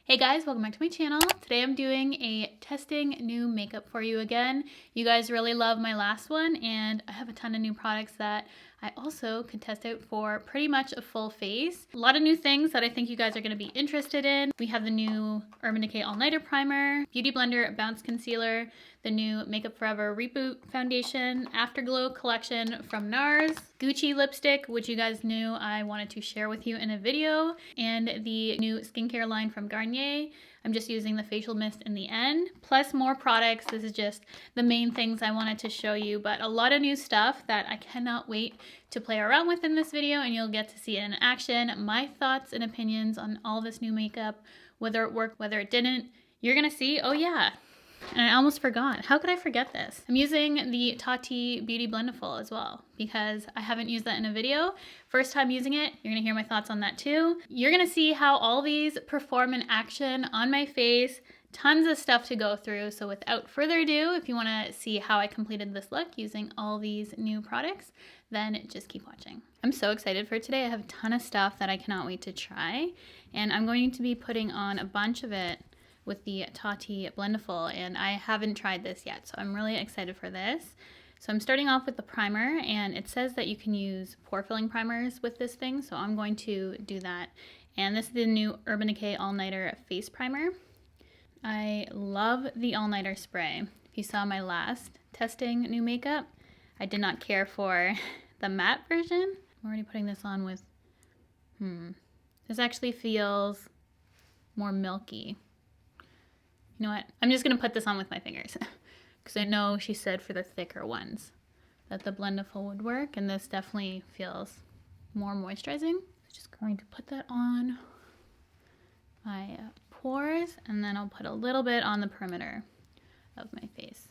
Hey guys, welcome back to my channel. Today I'm doing a testing new makeup for you again. You guys really love my last one and I have a ton of new products that I also could test out for pretty much a full face. A lot of new things that I think you guys are going to be interested in. We have the new Urban Decay All Nighter Primer, Beauty Blender Bounce Concealer, the new Makeup Forever Reboot Foundation, Afterglow collection from Nars, Gucci lipstick, which you guys knew I wanted to share with you in a video, and the new skincare line from Garnier. I'm just using the facial mist in the end, plus more products. This is just the main things I wanted to show you, but a lot of new stuff that I cannot wait to play around with in this video, and you'll get to see it in action, my thoughts and opinions on all this new makeup, whether it worked, whether it didn't. You're gonna see, oh yeah, and I almost forgot. How could I forget this? I'm using the Tati Beauty Blendiful as well because I haven't used that in a video. First time using it, you're gonna hear my thoughts on that too. You're gonna see how all these perform in action on my face. Tons of stuff to go through. So without further ado, if you wanna see how I completed this look using all these new products, then just keep watching. I'm so excited for today. I have a ton of stuff that I cannot wait to try. And I'm going to be putting on a bunch of it with the Tati Blendiful, and I haven't tried this yet, so I'm really excited for this. So I'm starting off with the primer, and it says that you can use pore filling primers with this thing, so I'm going to do that. And this is the new Urban Decay All Nighter Face Primer. I love the All Nighter spray. If you saw my last testing new makeup, I did not care for the matte version. I'm already putting this on with, this actually feels more milky. You know what? I'm just going to put this on with my fingers because I know she said for the thicker ones that the Blendiful would work, and this definitely feels more moisturizing. So just going to put that on my pores, and then I'll put a little bit on the perimeter of my face.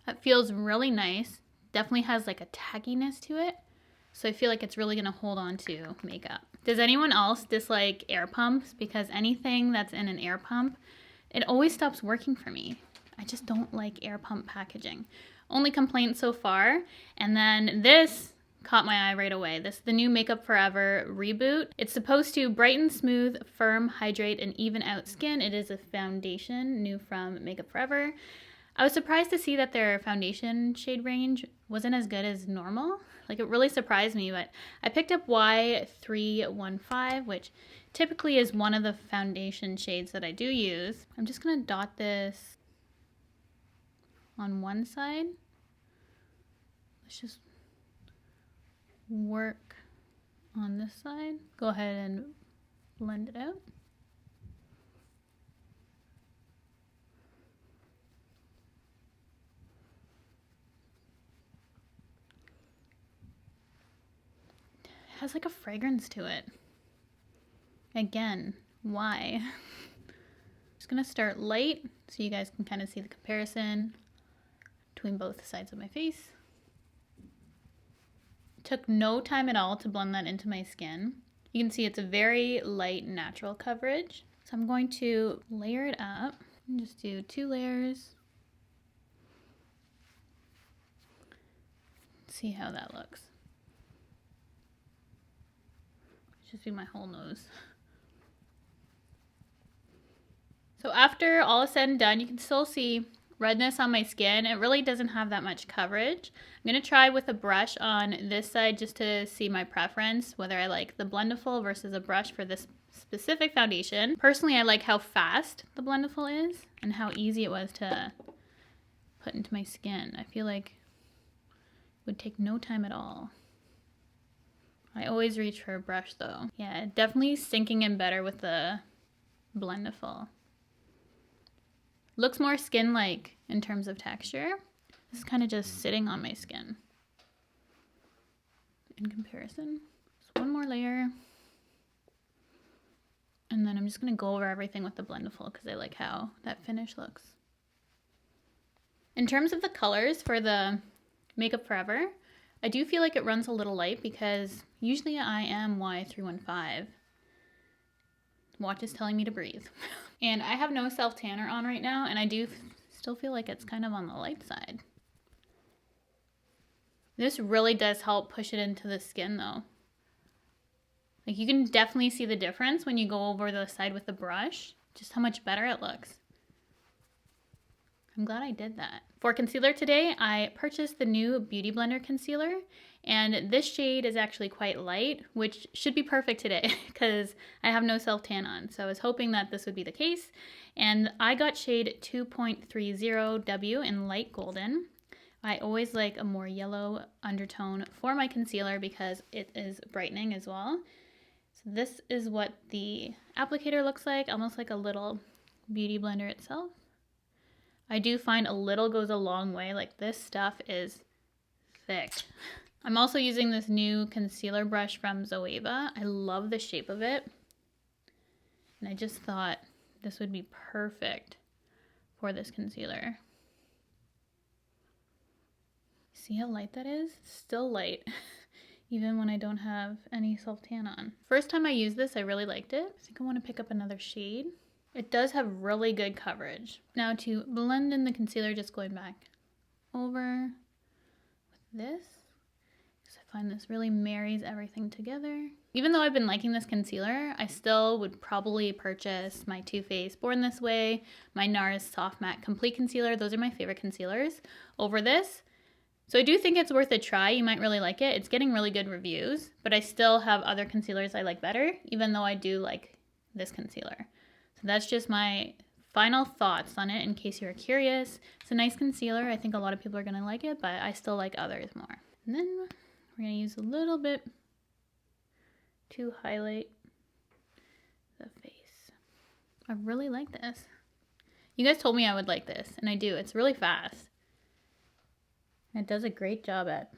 That feels really nice. Definitely has like a tagginess to it, so I feel like it's really going to hold on to makeup. Does anyone else dislike air pumps? Because anything that's in an air pump, it always stops working for me. I just don't like air pump packaging. Only complaint so far. And then this caught my eye right away. This is the new Makeup Forever Reboot. It's supposed to brighten, smooth, firm, hydrate, and even out skin. It is a foundation new from Makeup Forever. I was surprised to see that their foundation shade range wasn't as good as normal. Like, it really surprised me, but I picked up Y315, which typically is one of the foundation shades that I do use. I'm just gonna dot this on one side. Let's just work on this side. Go ahead and blend it out. It has like a fragrance to it. Again, why? Just gonna start light so you guys can kind of see the comparison between both sides of my face. It took no time at all to blend that into my skin. You can see it's a very light, natural coverage. So I'm going to layer it up and just do 2 layers. See how that looks. Just do my whole nose. So after all is said and done, you can still see redness on my skin. It really doesn't have that much coverage. I'm going to try with a brush on this side just to see my preference, whether I like the Blendiful versus a brush for this specific foundation. Personally, I like how fast the Blendiful is and how easy it was to put into my skin. I feel like it would take no time at all. I always reach for a brush though. Yeah, definitely sinking in better with the Blendiful. Looks more skin-like in terms of texture. This is kind of just sitting on my skin in comparison. So one more layer. And then I'm just going to go over everything with the Blendiful because I like how that finish looks. In terms of the colors for the Makeup Forever, I do feel like it runs a little light because usually I am Y315. Watch is telling me to breathe. And I have no self-tanner on right now, and I do still feel like it's kind of on the light side. This really does help push it into the skin though. Like, you can definitely see the difference when you go over the side with the brush just how much better it looks. I'm glad I did that. For concealer today, I purchased the new Beauty Blender concealer, and this shade is actually quite light, which should be perfect today because I have no self-tan on. So I was hoping that this would be the case. And I got shade 2.30W in light golden. I always like a more yellow undertone for my concealer because it is brightening as well. So this is what the applicator looks like, almost like a little Beauty Blender itself. I do find a little goes a long way. Like, this stuff is thick. I'm also using this new concealer brush from Zoeva. I love the shape of it. And I just thought this would be perfect for this concealer. See how light that is? It's still light, even when I don't have any self-tan on. First time I used this, I really liked it. I think I want to pick up another shade. It does have really good coverage. Now to blend in the concealer, just going back over with this, because I find this really marries everything together. Even though I've been liking this concealer, I still would probably purchase my Too Faced Born This Way, my Nars Soft Matte Complete Concealer. Those are my favorite concealers over this. So I do think it's worth a try. You might really like it. It's getting really good reviews, but I still have other concealers I like better, even though I do like this concealer. So that's just my final thoughts on it in case you're curious. It's a nice concealer. I think a lot of people are going to like it, but I still like others more. And then we're going to use a little bit to highlight the face. I really like this. You guys told me I would like this, and I do. It's really fast. And it does a great job at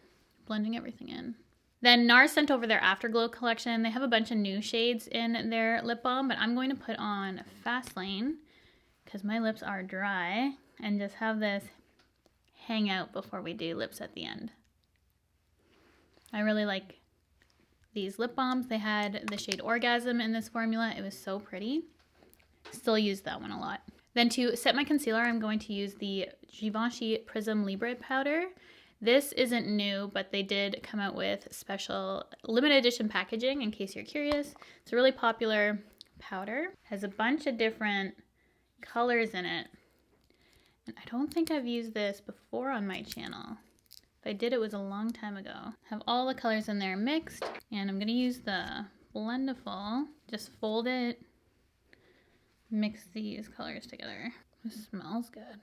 blending everything in. Then Nars sent over their Afterglow collection. They have a bunch of new shades in their lip balm, but I'm going to put on Fast Lane because my lips are dry and just have this hang out before we do lips at the end. I really like these lip balms. They had the shade Orgasm in this formula. It was so pretty. Still use that one a lot. Then to set my concealer, I'm going to use the Givenchy Prism Libra powder. This isn't new, but they did come out with special limited edition packaging in case you're curious. It's a really popular powder. Has a bunch of different colors in it. And I don't think I've used this before on my channel. If I did, it was a long time ago. Have all the colors in there mixed, and I'm gonna use the Blendiful. Just fold it, mix these colors together. It smells good.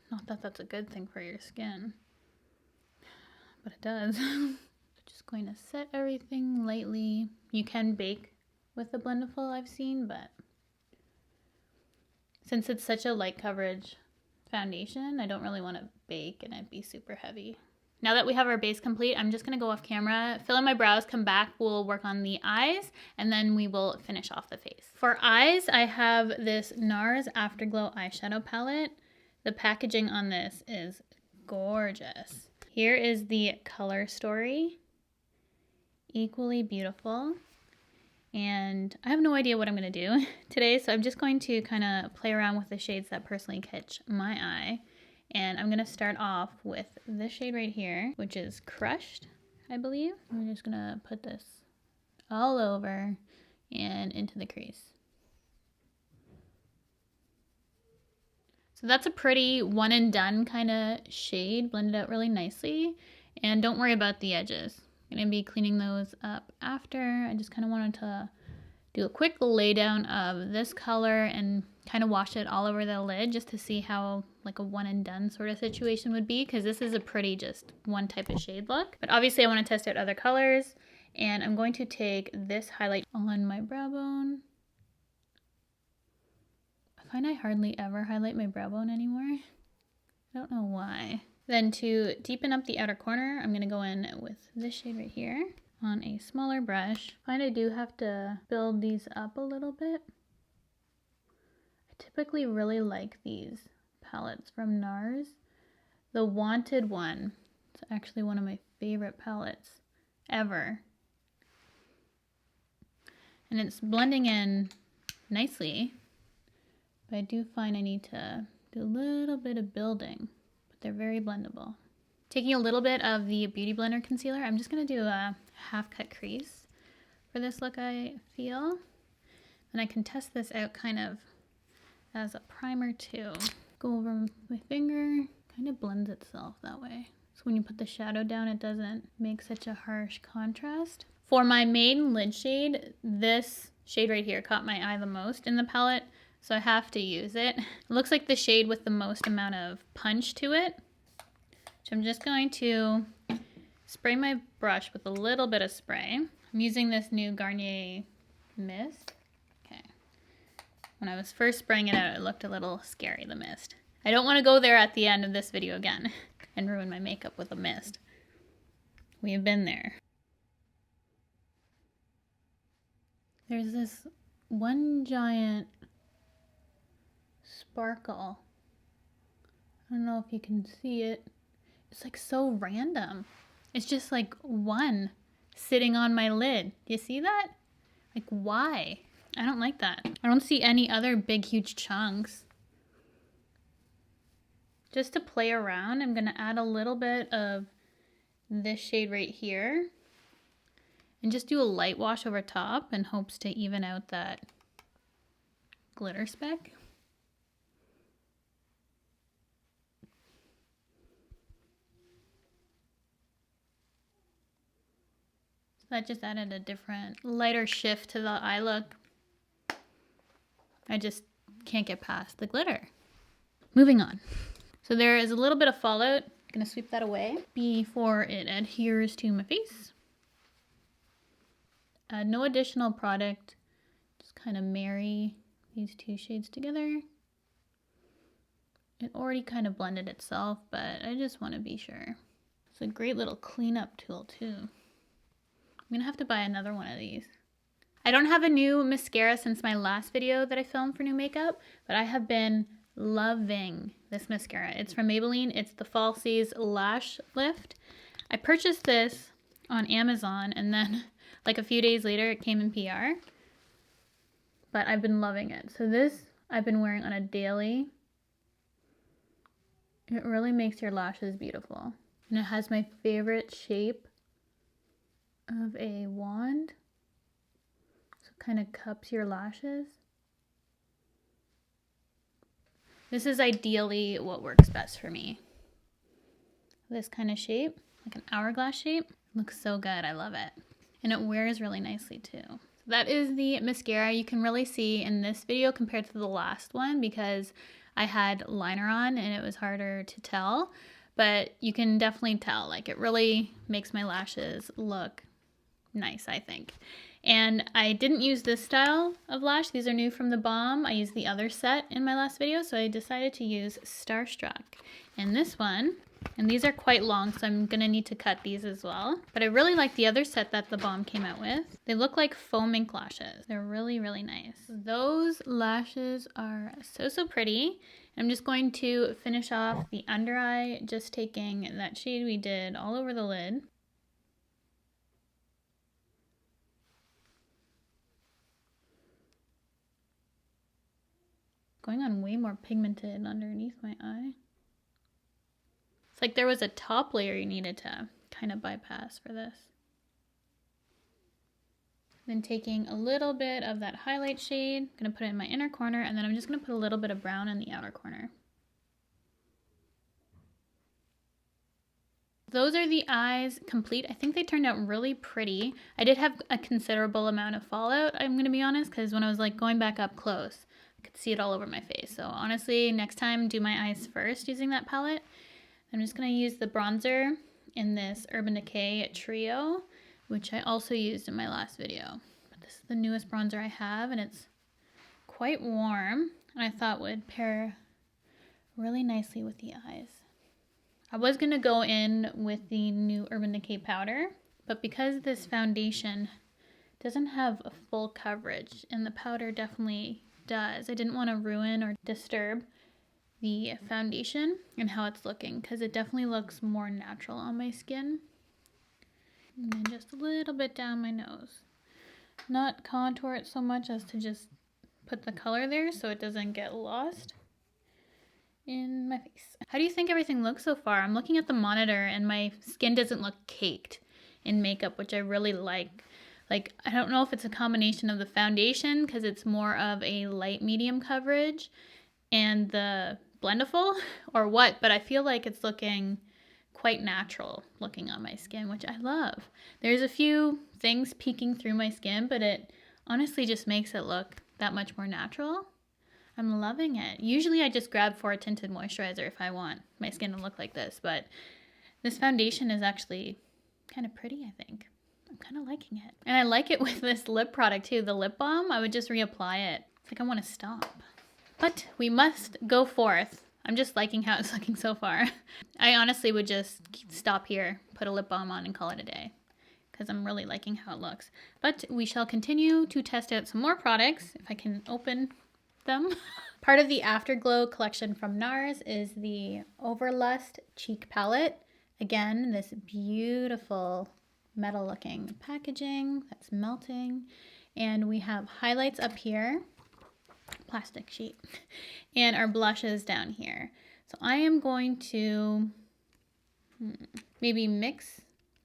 Not that that's a good thing for your skin, but it does. Just going to set everything lightly. You can bake with the Blendiful, I've seen, but since it's such a light coverage foundation, I don't really want to bake and it be super heavy. Now that we have our base complete, I'm just going to go off camera, fill in my brows, come back, we'll work on the eyes, and then we will finish off the face. For eyes, I have this Nars Afterglow eyeshadow palette. The packaging on this is gorgeous. Here is the color story. Equally beautiful. And I have no idea what I'm going to do today, so I'm just going to kind of play around with the shades that personally catch my eye. And I'm going to start off with this shade right here, which is Crushed, I believe. I'm just going to put this all over and into the crease. So that's a pretty one and done kind of shade, blended out really nicely. And don't worry about the edges. I'm going to be cleaning those up after. I just kind of wanted to do a quick lay down of this color and kind of wash it all over the lid just to see how like a one and done sort of situation would be, because this is a pretty just one type of shade look. But obviously I want to test out other colors, and I'm going to take this highlight on my brow bone. I find I hardly ever highlight my brow bone anymore. I don't know why. Then to deepen up the outer corner, I'm going to go in with this shade right here on a smaller brush. I find I do have to build these up a little bit. I typically really like these palettes from Nars. The Wanted one, it's actually one of my favorite palettes ever. And it's blending in nicely, but I do find I need to do a little bit of building, but they're very blendable. Taking a little bit of the Beauty Blender concealer, I'm just going to do a half cut crease for this look, I feel. And I can test this out kind of as a primer too. Go over my finger, kind of blends itself that way. So when you put the shadow down, it doesn't make such a harsh contrast. For my main lid shade, this shade right here caught my eye the most in the palette, so I have to use it. It looks like the shade with the most amount of punch to it. So I'm just going to spray my brush with a little bit of spray. I'm using this new Garnier mist. Okay. When I was first spraying it out, it looked a little scary, the mist. I don't want to go there at the end of this video again and ruin my makeup with a mist. We have been there. There's this one giant sparkle. I don't know if you can see it. It's like so random. It's just like one sitting on my lid. Do you see that? Like, why? I don't like that. I don't see any other big, huge chunks. Just to play around, I'm gonna add a little bit of this shade right here and just do a light wash over top in hopes to even out that glitter speck. So that just added a different, lighter shift to the eye look. I just can't get past the glitter. Moving on. So there is a little bit of fallout. I'm gonna sweep that away before it adheres to my face. No additional product, just kind of marry these two shades together. It already kind of blended itself, but I just want to be sure. It's a great little cleanup tool too. I'm gonna have to buy another one of these. I don't have a new mascara since my last video that I filmed for new makeup, but I have been loving this mascara. It's from Maybelline. It's the Falsies Lash Lift. I purchased this on Amazon and then like a few days later it came in PR. But I've been loving it. So this I've been wearing on a daily. It really makes your lashes beautiful. And it has my favorite shape of a wand. So it kind of cups your lashes. This is ideally what works best for me. This kind of shape, like an hourglass shape, looks so good. I love it. And it wears really nicely too. So that is the mascara. You can really see in this video compared to the last one because I had liner on and it was harder to tell. But you can definitely tell, like it really makes my lashes look nice, I think. And I didn't use this style of lash. These are new from the Balm. I used the other set in my last video, so I decided to use Starstruck. And this one, and these are quite long, so I'm gonna need to cut these as well. But I really like the other set that the Balm came out with. They look like foam ink lashes. They're really, really nice. Those lashes are so, so pretty. I'm just going to finish off the under eye, just taking that shade we did all over the lid. Going on way more pigmented underneath my eye. It's like there was a top layer you needed to kind of bypass for this. Then taking a little bit of that highlight shade, I'm gonna put it in my inner corner, and then I'm just gonna put a little bit of brown in the outer corner. Those are the eyes complete. I think they turned out really pretty. I did have a considerable amount of fallout, I'm gonna be honest, because when I was like going back up close, I could see it all over my face. So honestly, next time do my eyes first using that palette. I'm just gonna use the bronzer in this Urban Decay Trio, which I also used in my last video. But this is the newest bronzer I have, and it's quite warm, and I thought would pair really nicely with the eyes. I was gonna go in with the new Urban Decay powder, but because this foundation doesn't have a full coverage, and the powder definitely does, I didn't want to ruin or disturb the foundation and how it's looking, because it definitely looks more natural on my skin. And then just a little bit down my nose. Not contour it so much as to just put the color there so it doesn't get lost in my face. How do you think everything looks so far? I'm looking at the monitor and my skin doesn't look caked in makeup, which I really like. Like, I don't know if it's a combination of the foundation because it's more of a light medium coverage, and the Blendiful or what, but I feel like it's looking quite natural looking on my skin, which I love. There's a few things peeking through my skin, but it honestly just makes it look that much more natural. I'm loving it. Usually I just grab for a tinted moisturizer if I want my skin to look like this, but this foundation is actually kind of pretty, I think. I'm kind of liking it. And I like it with this lip product too, the lip balm. I would just reapply it. It's like I want to stop. But we must go forth. I'm just liking how it's looking so far. I honestly would just stop here, put a lip balm on and call it a day because I'm really liking how it looks. But we shall continue to test out some more products if I can open them. Part of the Afterglow collection from Nars is the Overlust Cheek Palette. Again, this beautiful metal looking packaging that's melting. And we have highlights up here, plastic sheet, and our blushes down here. So I am going to maybe mix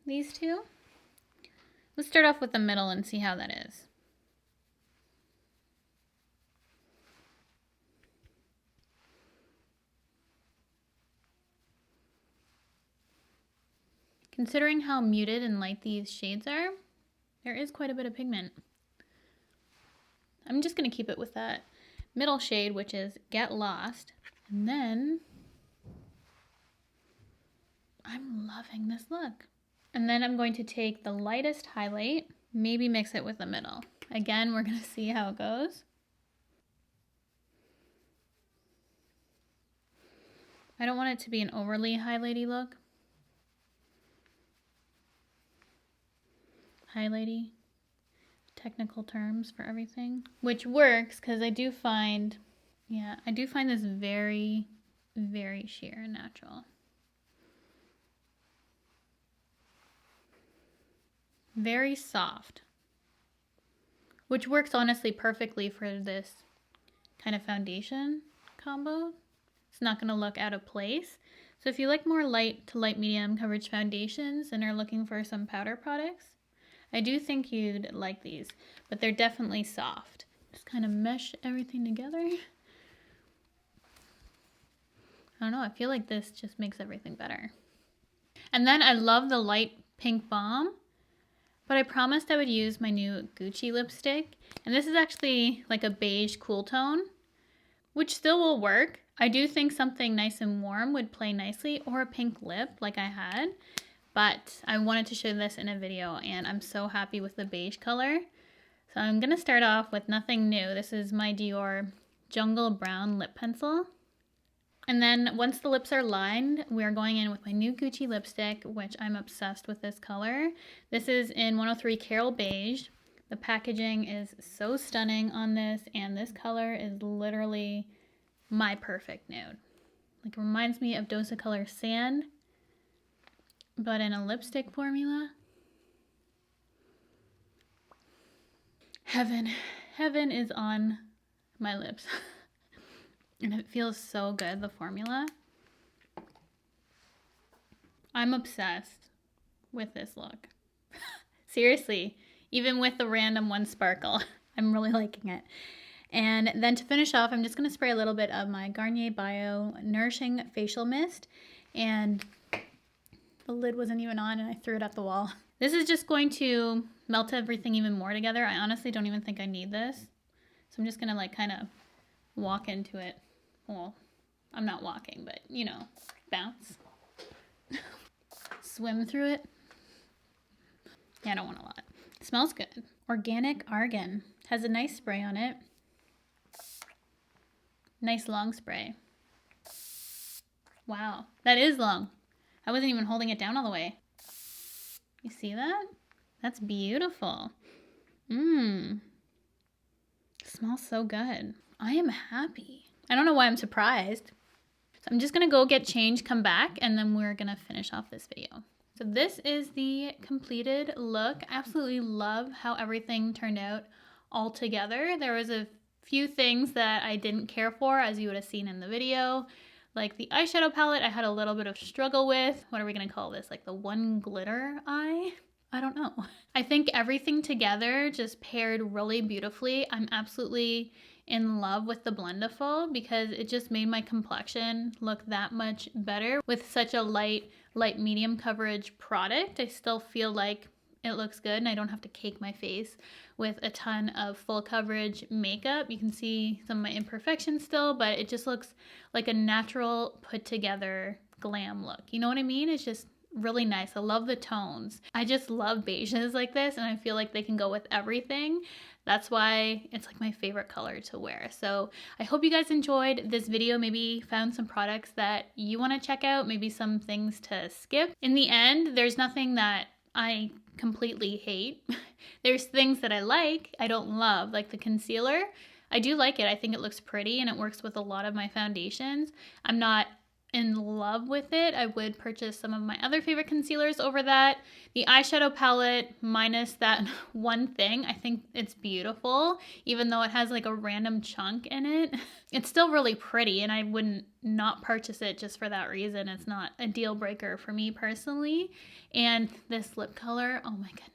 these two. Let's start off with the middle and see how that is. Considering how muted and light these shades are, there is quite a bit of pigment. I'm just going to keep it with that middle shade, which is Get Lost. And then I'm loving this look. And then I'm going to take the lightest highlight, maybe mix it with the middle. Again, we're going to see how it goes. I don't want it to be an overly highlighty look. Highlighty, technical terms for everything, which works because I do find this very, very sheer and natural. Very soft, which works honestly perfectly for this kind of foundation combo. It's not going to look out of place. So if you like more light to light medium coverage foundations and are looking for some powder products, I do think you'd like these, but they're definitely soft. Just kind of mesh everything together. I don't know, I feel like this just makes everything better. And then I love the light pink balm, but I promised I would use my new Gucci lipstick. And this is actually like a beige cool tone, which still will work. I do think something nice and warm would play nicely, or a pink lip like I had. But I wanted to show this in a video, and I'm so happy with the beige color. So I'm going to start off with nothing new. This is my Dior Jungle Brown Lip Pencil. And then once the lips are lined, we're going in with my new Gucci lipstick, which I'm obsessed with this color. This is in 103 Carol Beige. The packaging is so stunning on this, and this color is literally my perfect nude. Like, it reminds me of Dosa Color Sand, but in a lipstick formula. Heaven is on my lips. And it feels so good, the formula. I'm obsessed with this look. Seriously, even with the random one sparkle, I'm really liking it. And then to finish off, I'm just going to spray a little bit of my Garnier Bio Nourishing Facial Mist. And the lid wasn't even on and I threw it at the wall. This is just going to melt everything even more together. I honestly don't even think I need this. So I'm just going to like kind of walk into it. Well, I'm not walking, but you know, bounce. Swim through it. Yeah, I don't want a lot. It smells good. Organic Argan. Has a nice spray on it. Nice long spray. Wow, that is long. I wasn't even holding it down all the way. You see that? That's beautiful. Smells so good. I am happy. I don't know why I'm surprised. So I'm just gonna go get changed, come back, and then we're gonna finish off this video. So this is the completed look. I absolutely love how everything turned out all together. There was a few things that I didn't care for, as you would have seen in the video. Like the eyeshadow palette, I had a little bit of struggle with. What are we gonna call this? Like the one glitter eye? I don't know. I think everything together just paired really beautifully. I'm absolutely in love with the Blendiful because it just made my complexion look that much better. With such a light medium coverage product, I still feel like it looks good and I don't have to cake my face with a ton of full coverage makeup. You can see some of my imperfections still, but it just looks like a natural put together glam look. You know what I mean? It's just really nice. I love the tones. I just love beiges like this, and I feel like they can go with everything. That's why it's like my favorite color to wear. So I hope you guys enjoyed this video, maybe found some products that you want to check out, maybe some things to skip. In the end, there's nothing that I completely hate. There's things that I like, I don't love, like the concealer. I do like it. I think it looks pretty and it works with a lot of my foundations. I'm not in love with it. I would purchase some of my other favorite concealers over that. The eyeshadow palette, minus that one thing, I think it's beautiful. Even though it has like a random chunk in it, it's still really pretty and I wouldn't not purchase it just for that reason. It's not a deal breaker for me personally. And this lip color, oh my goodness.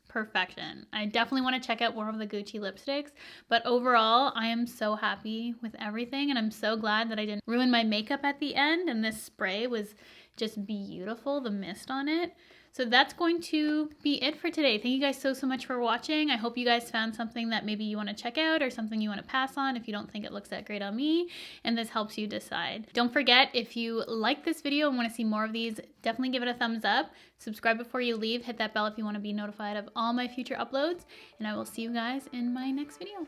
Perfection. I definitely want to check out more of the Gucci lipsticks, but overall I am so happy with everything and I'm so glad that I didn't ruin my makeup at the end, and this spray was just beautiful, the mist on it. So that's going to be it for today. Thank you guys so much for watching. I hope you guys found something that maybe you want to check out or something you want to pass on if you don't think it looks that great on me, and this helps you decide. Don't forget, if you like this video and want to see more of these, definitely give it a thumbs up. Subscribe before you leave. Hit that bell if you want to be notified of all my future uploads, and I will see you guys in my next video.